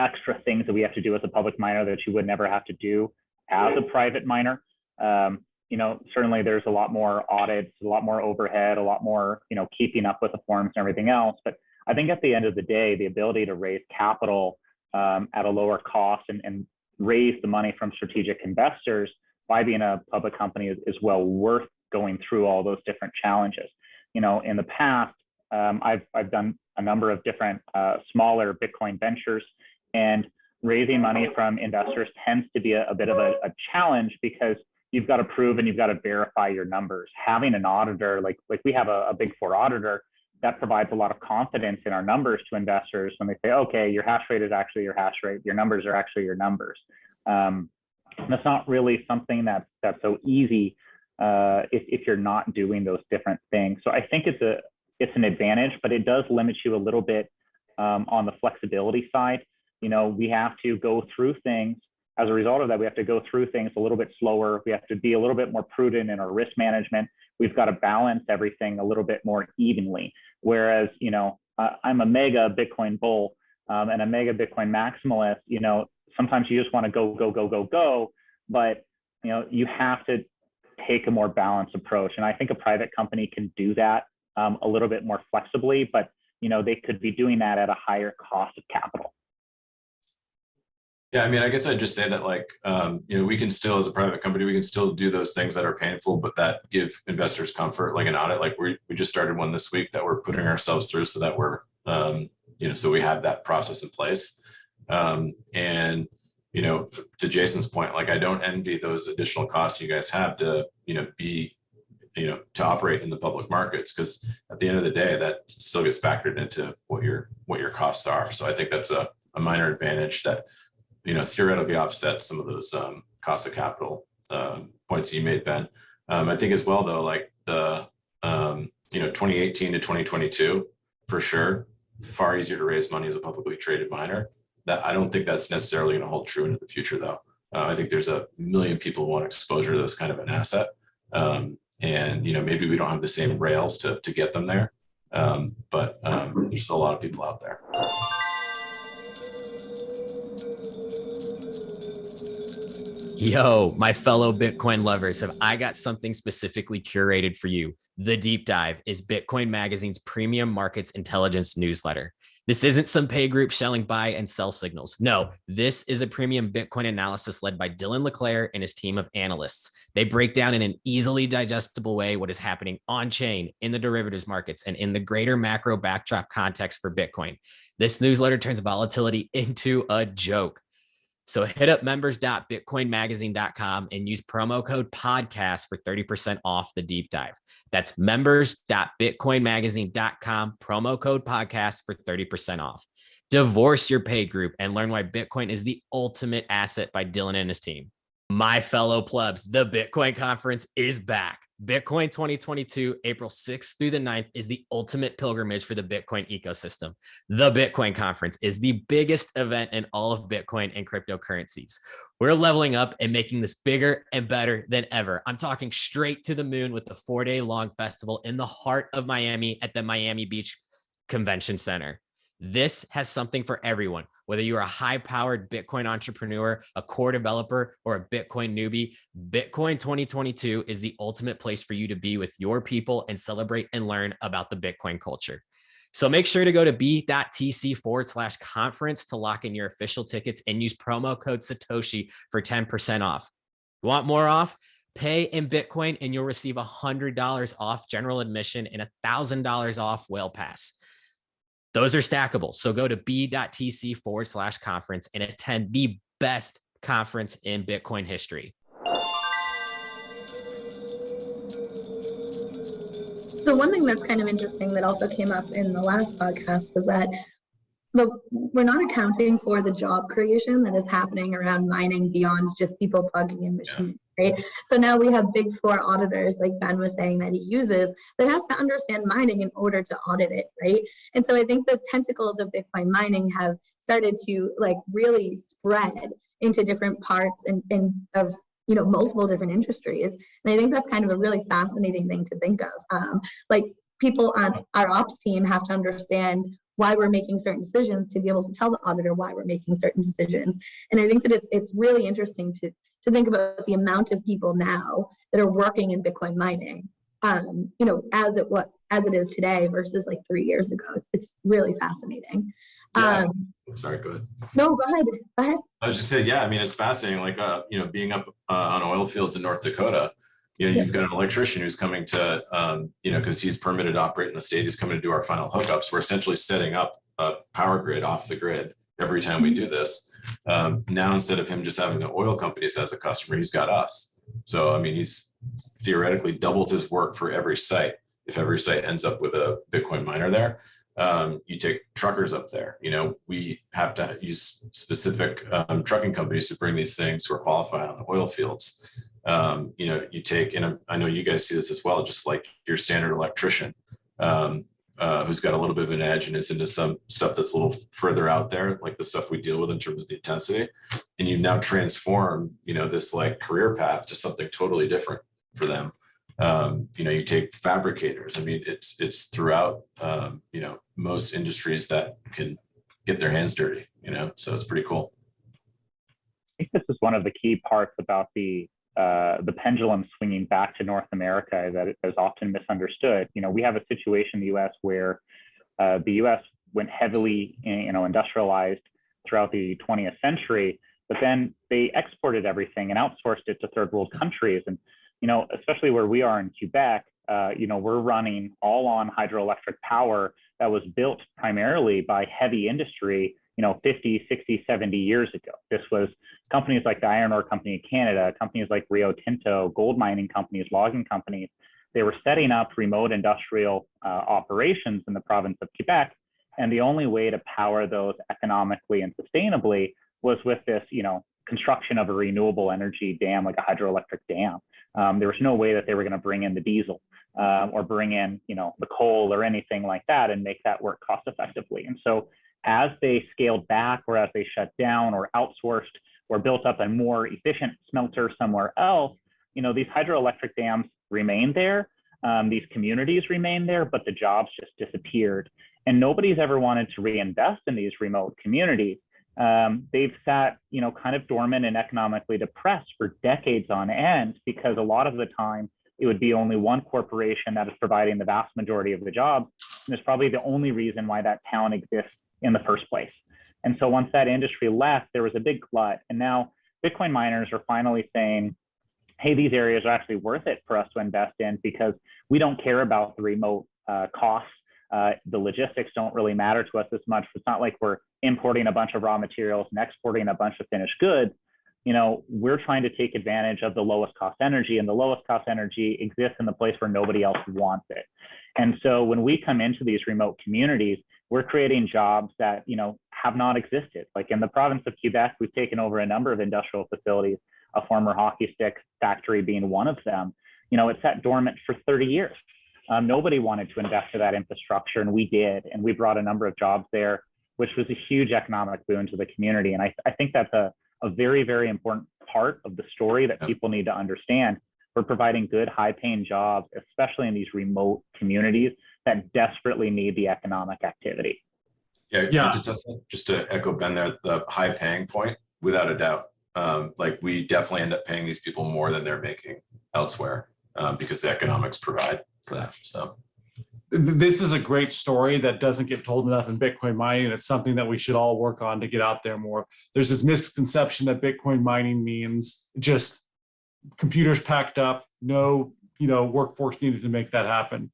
extra things that we have to do as a public miner that you would never have to do as a private miner. Certainly there's a lot more audits, a lot more overhead, a lot more, keeping up with the forms and everything else. But I think at the end of the day, the ability to raise capital at a lower cost and raise the money from strategic investors by being a public company is well worth going through all those different challenges. In the past, I've done a number of different smaller Bitcoin ventures, and raising money from investors tends to be a bit of a challenge, because you've got to prove and you've got to verify your numbers. Having an auditor, like we have a Big Four auditor, that provides a lot of confidence in our numbers to investors when they say, okay, your hash rate is actually your hash rate, your numbers are actually your numbers. And that's not really something that's so easy if you're not doing those different things. So I think it's an advantage, but it does limit you a little bit on the flexibility side. We have to go through things. As a result of that, we have to go through things a little bit slower. We have to be a little bit more prudent in our risk management. We've got to balance everything a little bit more evenly. Whereas, I'm a mega Bitcoin bull and a mega Bitcoin maximalist. Sometimes you just want to go, but you have to take a more balanced approach. And I think a private company can do that a little bit more flexibly, but they could be doing that at a higher cost of capital.
Yeah, I mean, I guess I'd just say that, like, we can still, as a private company, we can still do those things that are painful, but that give investors comfort, like an audit. Like we just started one this week that we're putting ourselves through so that we're, so we have that process in place. And, to Jason's point, like, I don't envy those additional costs you guys have to, to operate in the public markets, because at the end of the day, that still gets factored into what your costs are. So I think that's a minor advantage that, theoretically offsets some of those cost of capital points you made, Ben. I think as well, though, like the 2018 to 2022, for sure, far easier to raise money as a publicly traded miner. That I don't think that's necessarily going to hold true into the future, though. I think there's a million people who want exposure to this kind of an asset, and maybe we don't have the same rails to get them there, but there's still a lot of people out there.
Yo, my fellow Bitcoin lovers, have I got something specifically curated for you. The Deep Dive is Bitcoin Magazine's premium markets intelligence newsletter. This isn't some pay group selling buy and sell signals. No, this is a premium Bitcoin analysis led by Dylan LeClaire and his team of analysts. They break down in an easily digestible way what is happening on chain, in the derivatives markets, and in the greater macro backdrop context for Bitcoin. This newsletter turns volatility into a joke. So hit up members.bitcoinmagazine.com and use promo code podcast for 30% off the deep dive. That's members.bitcoinmagazine.com, promo code podcast for 30% off. Divorce your paid group and learn why Bitcoin is the ultimate asset by Dylan and his team. My fellow plebs, the Bitcoin conference is back. Bitcoin 2022, April 6th through the 9th, is the ultimate pilgrimage for the Bitcoin ecosystem. The Bitcoin conference is the biggest event in all of Bitcoin and cryptocurrencies. We're leveling up and making this bigger and better than ever. I'm talking straight to the moon with the 4-day-long festival in the heart of Miami at the Miami Beach Convention Center. This has something for everyone. Whether you're a high-powered Bitcoin entrepreneur, a core developer, or a Bitcoin newbie, Bitcoin 2022 is the ultimate place for you to be with your people and celebrate and learn about the Bitcoin culture. So make sure to go to b.tc/conference to lock in your official tickets and use promo code Satoshi for 10% off. You want more off? Pay in Bitcoin and you'll receive $100 off general admission and $1,000 off Whale Pass. Those are stackable. So go to b.tc/conference and attend the best conference in Bitcoin history.
So one thing that's kind of interesting that also came up in the last podcast was that we're not accounting for the job creation that is happening around mining beyond just people plugging in machines, right? So now we have big four auditors, like Ben was saying, that he uses, that has to understand mining in order to audit it, right? And so I think the tentacles of Bitcoin mining have started to really spread into different parts and of multiple different industries. And I think that's kind of a really fascinating thing to think of. People on our ops team have to understand why we're making certain decisions to be able to tell the auditor why we're making certain decisions. And I think that it's really interesting to think about the amount of people now that are working in Bitcoin mining, as it is today versus 3 years ago. It's really fascinating.
Yeah. Sorry, go ahead.
No, go ahead.
I was just saying, yeah, I mean, it's fascinating. Being up on oil fields in North Dakota, you've got an electrician who's coming to, because he's permitted to operate in the state, he's coming to do our final hookups. We're essentially setting up a power grid off the grid every time we do this. Now, instead of him just having the oil companies as a customer, he's got us. So, I mean, he's theoretically doubled his work for every site. if every site ends up with a Bitcoin miner there. You take truckers up there. We have to use specific trucking companies to bring these things who are qualified on the oil fields. You take, and I know you guys see this as well, just like your standard electrician, who's got a little bit of an edge and is into some stuff that's a little further out there, like the stuff we deal with in terms of the intensity. And you now transform, this like career path to something totally different for them. You take fabricators. I mean, it's throughout, most industries that can get their hands dirty, so it's pretty cool.
I think this is one of the key parts about the pendulum swinging back to North America that is often misunderstood. We have a situation in the U.S. where the U.S. went heavily, industrialized throughout the 20th century, but then they exported everything and outsourced it to third world countries. And especially where we are in Quebec, we're running all on hydroelectric power that was built primarily by heavy industry, 50, 60, 70 years ago. This was companies like the Iron Ore Company of Canada, companies like Rio Tinto, gold mining companies, logging companies. They were setting up remote industrial operations in the province of Quebec. And the only way to power those economically and sustainably was with this, construction of a renewable energy dam, like a hydroelectric dam. There was no way that they were going to bring in the diesel or bring in, the coal or anything like that and make that work cost effectively. And so as they scaled back, or as they shut down or outsourced or built up a more efficient smelter somewhere else, these hydroelectric dams remained there. These communities remained there, but the jobs just disappeared. And nobody's ever wanted to reinvest in these remote communities. They've sat, kind of dormant and economically depressed for decades on end, because a lot of the time it would be only one corporation that is providing the vast majority of the jobs. And it's probably the only reason why that town exists in the first place. And so once that industry left, there was a big glut. And now Bitcoin miners are finally saying, hey, these areas are actually worth it for us to invest in, because we don't care about the remote costs. The logistics don't really matter to us as much. It's not like we're importing a bunch of raw materials and exporting a bunch of finished goods. We're trying to take advantage of the lowest cost energy, and the lowest cost energy exists in the place where nobody else wants it. And so when we come into these remote communities, we're creating jobs that, have not existed. Like in the province of Quebec, we've taken over a number of industrial facilities, a former hockey stick factory being one of them. It sat dormant for 30 years. Nobody wanted to invest in that infrastructure, and we did. And we brought a number of jobs there, which was a huge economic boon to the community. And I think that's a very, very important part of the story that people need to understand. We're providing good, high-paying jobs, especially in these remote communities that desperately need the economic activity.
Yeah. Just to echo Ben there, the high-paying point, without a doubt. We definitely end up paying these people more than they're making elsewhere, because the economics provide for that. So
this is a great story that doesn't get told enough in Bitcoin mining. It's something that we should all work on to get out there more. There's this misconception that Bitcoin mining means just computers packed up, no, workforce needed to make that happen.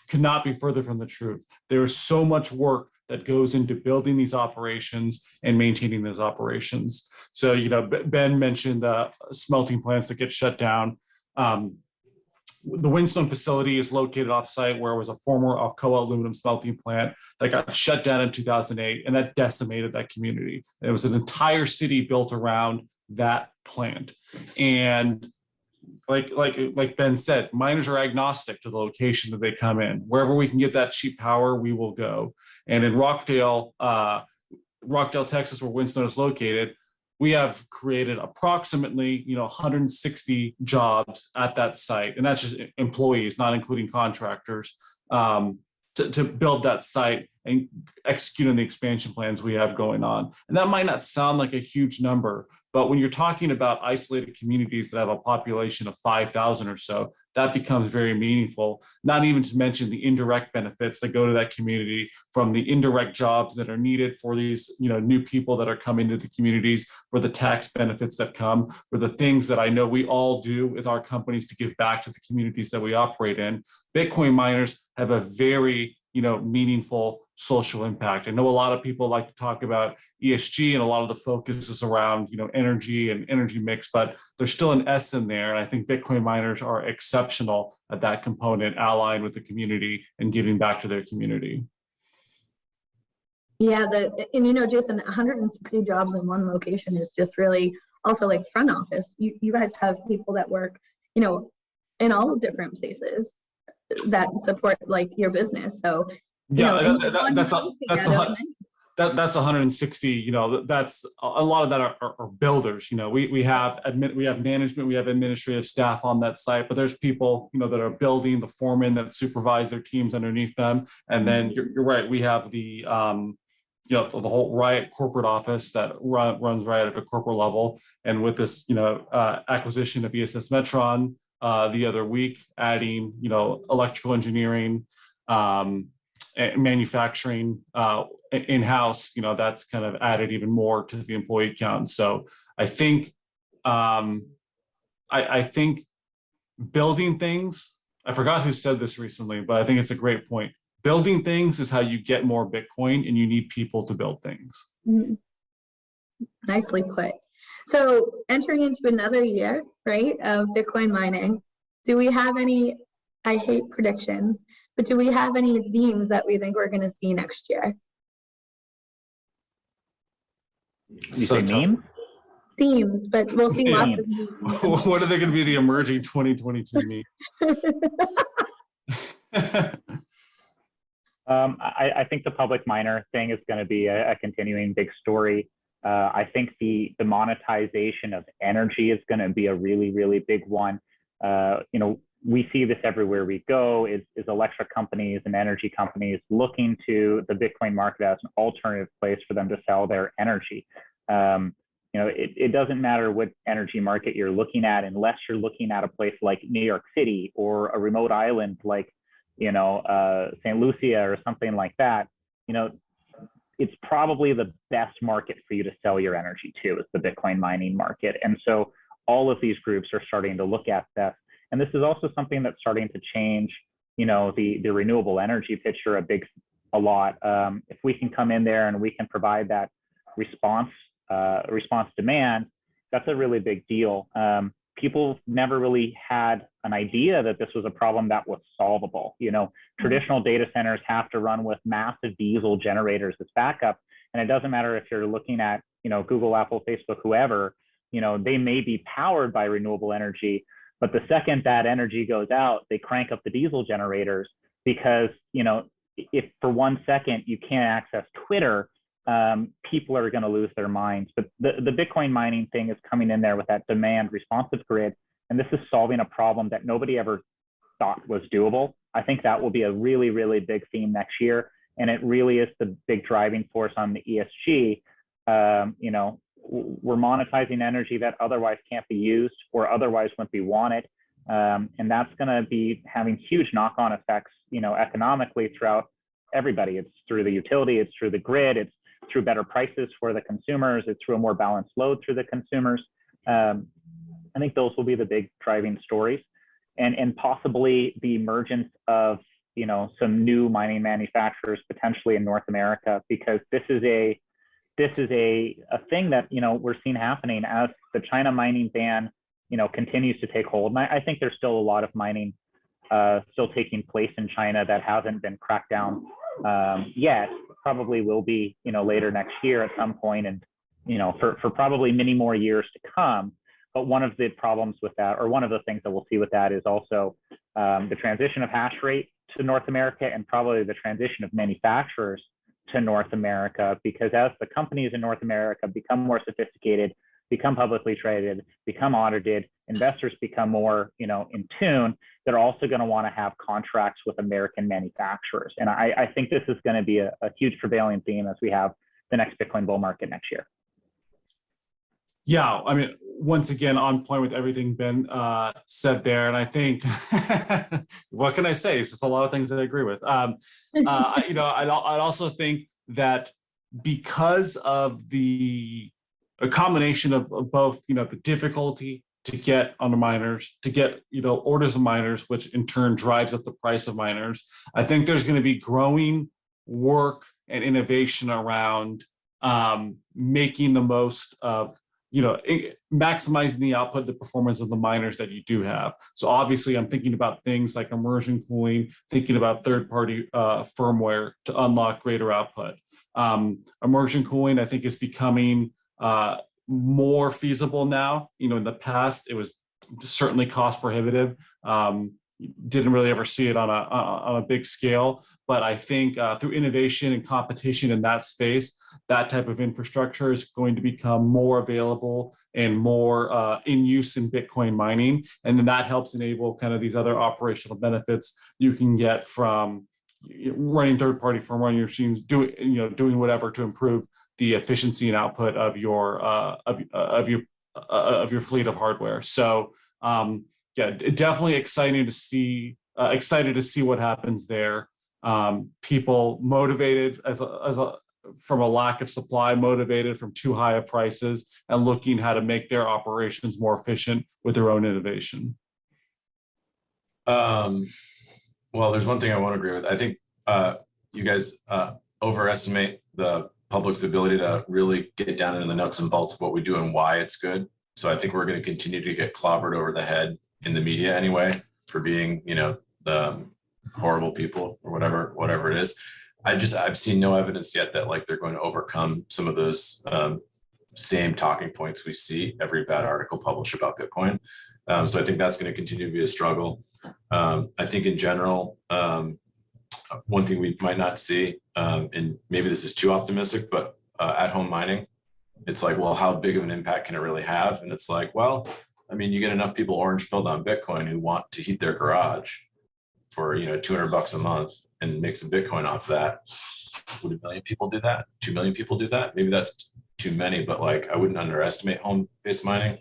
Could not be further from the truth. There is so much work that goes into building these operations and maintaining those operations. So, Ben mentioned the smelting plants that get shut down. The Whinstone facility is located off-site, where it was a former Alcoa aluminum smelting plant that got shut down in 2008, and that decimated that community. It was an entire city built around that plant. And like Ben said, miners are agnostic to the location that they come in. Wherever we can get that cheap power, we will go. And in Rockdale, Texas, where Whinstone is located, we have created approximately 160 jobs at that site, and that's just employees, not including contractors, to build that site and execute on the expansion plans we have going on. And that might not sound like a huge number, but when you're talking about isolated communities that have a population of 5,000 or so, that becomes very meaningful, not even to mention the indirect benefits that go to that community from the indirect jobs that are needed for these new people that are coming to the communities, for the tax benefits that come, for the things that I know we all do with our companies to give back to the communities that we operate in. Bitcoin miners have a very meaningful social impact. I know a lot of people like to talk about ESG, and a lot of the focus is around, energy and energy mix, but there's still an S in there. And I think Bitcoin miners are exceptional at that component, allied with the community and giving back to their community.
Yeah, Jason, 160 jobs in one location is just really also like front office. You guys have people that work, in all different places that support like your business. So
that's 160. That's a lot of that are builders. We have management, we have administrative staff on that site, but there's people that are building, the foremen that supervise their teams underneath them, and then you're right. We have the the whole Riot corporate office that runs Riot at a corporate level, and with this acquisition of ESS Metron the other week, adding electrical engineering, manufacturing in-house, that's kind of added even more to the employee count. So I think I think building things, I forgot who said this recently, but I think it's a great point. Building things is how you get more Bitcoin, and you need people to build things.
Mm-hmm. Nicely put. So entering into another year, right, of Bitcoin mining, do we have any, I hate predictions, but do we have any themes that we think we're going to see next year?
You say memes?
Themes, but we'll see lots of memes.
What are they going to be the emerging 2022 memes?
I think the public miner thing is going to be a continuing big story. I think the monetization of energy is going to be a really, really big one. We see this everywhere we go, is electric companies and energy companies looking to the Bitcoin market as an alternative place for them to sell their energy. It doesn't matter what energy market you're looking at, unless you're looking at a place like New York City or a remote island like St. Lucia or something like that. It's probably the best market for you to sell your energy to, is the Bitcoin mining market. And so all of these groups are starting to look at this. And this is also something that's starting to change, the renewable energy picture a lot. If we can come in there and we can provide that response demand, that's a really big deal. People never really had an idea that this was a problem that was solvable. Traditional data centers have to run with massive diesel generators as backup. And it doesn't matter if you're looking at, Google, Apple, Facebook, whoever, they may be powered by renewable energy, but the second that energy goes out, they crank up the diesel generators because, if for 1 second you can't access Twitter, people are going to lose their minds. But the Bitcoin mining thing is coming in there with that demand responsive grid. And this is solving a problem that nobody ever thought was doable. I think that will be a really, really big theme next year. And it really is the big driving force on the ESG. We're monetizing energy that otherwise can't be used or otherwise wouldn't be wanted. And that's going to be having huge knock-on effects, economically throughout everybody. It's through the utility, it's through the grid, it's through better prices for the consumers, it's through a more balanced load through the consumers. I think those will be the big driving stories, and possibly the emergence of some new mining manufacturers potentially in North America, because this is a thing that we're seeing happening as the China mining ban continues to take hold. And I think there's still a lot of mining still taking place in China that hasn't been cracked down yet. Probably will be later next year at some point, and for probably many more years to come. But one of the problems with that, or one of the things that we'll see with that, is also the transition of hash rate to North America, and probably the transition of manufacturers to North America, because as the companies in North America become more sophisticated, become publicly traded, become audited, investors become more in tune, they're also going to want to have contracts with American manufacturers. And I think this is going to be a huge prevailing theme as we have the next Bitcoin bull market next year.
Yeah, I mean, once again, on point with everything Ben said there. And I think, what can I say? It's just a lot of things that I agree with. I'd also think that because of a combination of both, the difficulty to get on the miners, to get, orders of miners, which in turn drives up the price of miners. I think there's going to be growing work and innovation around making the most of, maximizing the output, the performance of the miners that you do have. So obviously I'm thinking about things like immersion cooling, thinking about third-party firmware to unlock greater output. Immersion cooling, I think, is becoming more feasible now. In the past, it was certainly cost prohibitive. Didn't really ever see it on a big scale, but I think through innovation and competition in that space, that type of infrastructure is going to become more available and more in use in Bitcoin mining, and then that helps enable kind of these other operational benefits you can get from running third-party firmware on your machines, doing whatever to improve the efficiency and output of your fleet of hardware. So. Yeah, definitely excited to see what happens there. People motivated from a lack of supply, motivated from too high of prices, and looking how to make their operations more efficient with their own innovation.
Well, there's one thing I won't agree with. I think you guys overestimate the public's ability to really get down into the nuts and bolts of what we do and why it's good. So I think we're going to continue to get clobbered over the head in the media anyway for being, the horrible people or whatever it is. I've seen no evidence yet that like they're going to overcome some of those same talking points we see every bad article published about Bitcoin. So I think that's going to continue to be a struggle. I think in general, one thing we might not see, and maybe this is too optimistic, but at-home mining, it's like, well, how big of an impact can it really have? And it's like, well, I mean, you get enough people orange pilled on Bitcoin who want to heat their garage for, $200 a month and make some Bitcoin off that. Would 1 million people do that? 2 million people do that? Maybe that's too many, but like, I wouldn't underestimate home-based mining.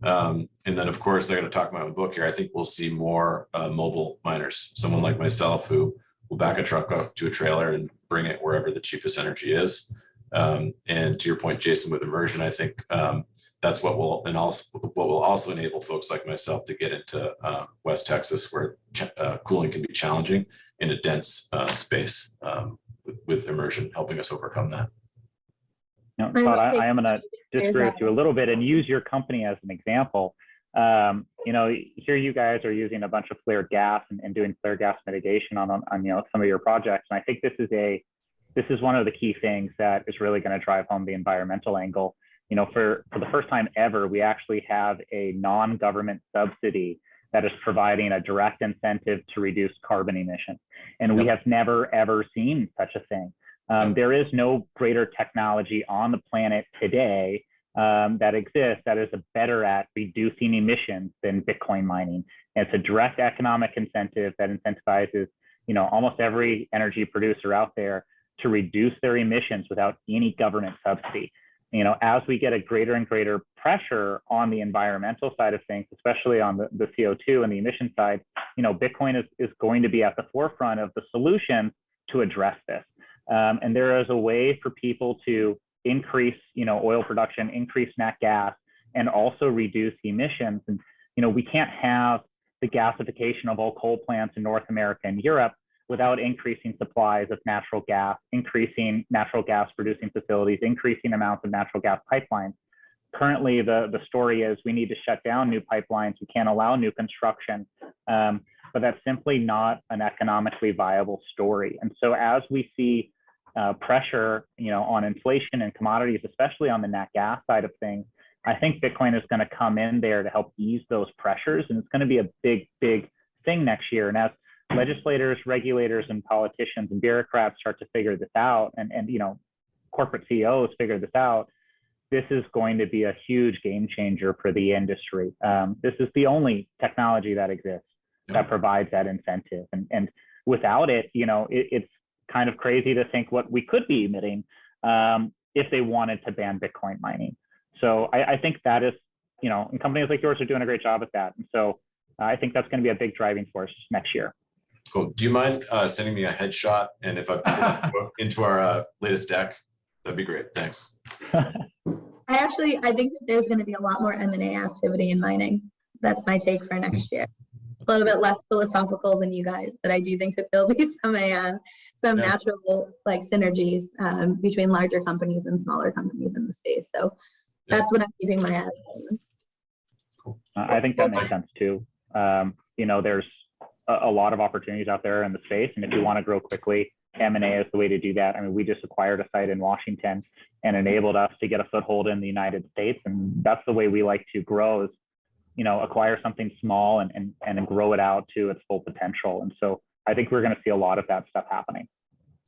And then of course, I got to talk my own book here. I think we'll see more mobile miners, someone like myself who will back a truck up to a trailer and bring it wherever the cheapest energy is. And to your point, Jason, with immersion, I think that's what will also enable folks like myself to get into West Texas, where cooling can be challenging in a dense space, with immersion helping us overcome that.
Todd, I am going to disagree with you a little bit and use your company as an example. Here you guys are using a bunch of flared gas and doing flare gas mitigation on some of your projects, and I think this is one of the key things that is really going to drive home the environmental angle. For the first time ever, we actually have a non-government subsidy that is providing a direct incentive to reduce carbon emissions. And we have never, ever seen such a thing. There is no greater technology on the planet today that exists that is better at reducing emissions than Bitcoin mining. And it's a direct economic incentive that incentivizes, almost every energy producer out there to reduce their emissions without any government subsidy. As we get a greater and greater pressure on the environmental side of things, especially on the CO2 and the emission side, Bitcoin is going to be at the forefront of the solution to address this. And there is a way for people to increase, oil production, increase nat gas, and also reduce emissions. And, we can't have the gasification of all coal plants in North America and Europe without increasing supplies of natural gas, increasing natural gas producing facilities, increasing amounts of natural gas pipelines. Currently, the story is we need to shut down new pipelines. We can't allow new construction, but that's simply not an economically viable story. And so as we see pressure, on inflation and commodities, especially on the nat gas side of things, I think Bitcoin is going to come in there to help ease those pressures. And it's going to be a big, big thing next year. And as legislators, regulators, and politicians and bureaucrats start to figure this out, and corporate CEOs figure this out, this is going to be a huge game changer for the industry. This is the only technology that exists that provides that incentive. And without it, it's kind of crazy to think what we could be emitting if they wanted to ban Bitcoin mining. So I think that is, and companies like yours are doing a great job at that. And so I think that's going to be a big driving force next year.
Cool. Do you mind sending me a headshot? And if I put it into our latest deck, that'd be great. Thanks.
I think that there's going to be a lot more M&A activity in mining. That's my take for next year. A little bit less philosophical than you guys, but I do think that there'll be some natural like synergies between larger companies and smaller companies in the space. So that's what I'm keeping my eye on.
Cool.
I think that makes sense too. There's a lot of opportunities out there in the space, and if you want to grow quickly, M&A is the way to do that. I mean, we just acquired a site in Washington and enabled us to get a foothold in the United States, and that's the way we like to grow is, acquire something small and grow it out to its full potential. And so I think we're going to see a lot of that stuff happening.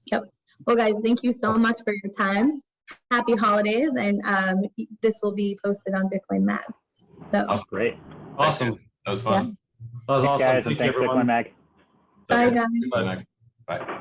Yep. Well, guys, thank you so much for your time. Happy holidays, and this will be posted on Bitcoin Mag. So
Awesome.
Great.
Awesome.
That was fun.
That was
Thanks,
awesome.
guys, and
Thank you,
thanks,
everyone.
Bitcoin Mag.
bye,
Okay.
guys.
Bye, Meg. Bye.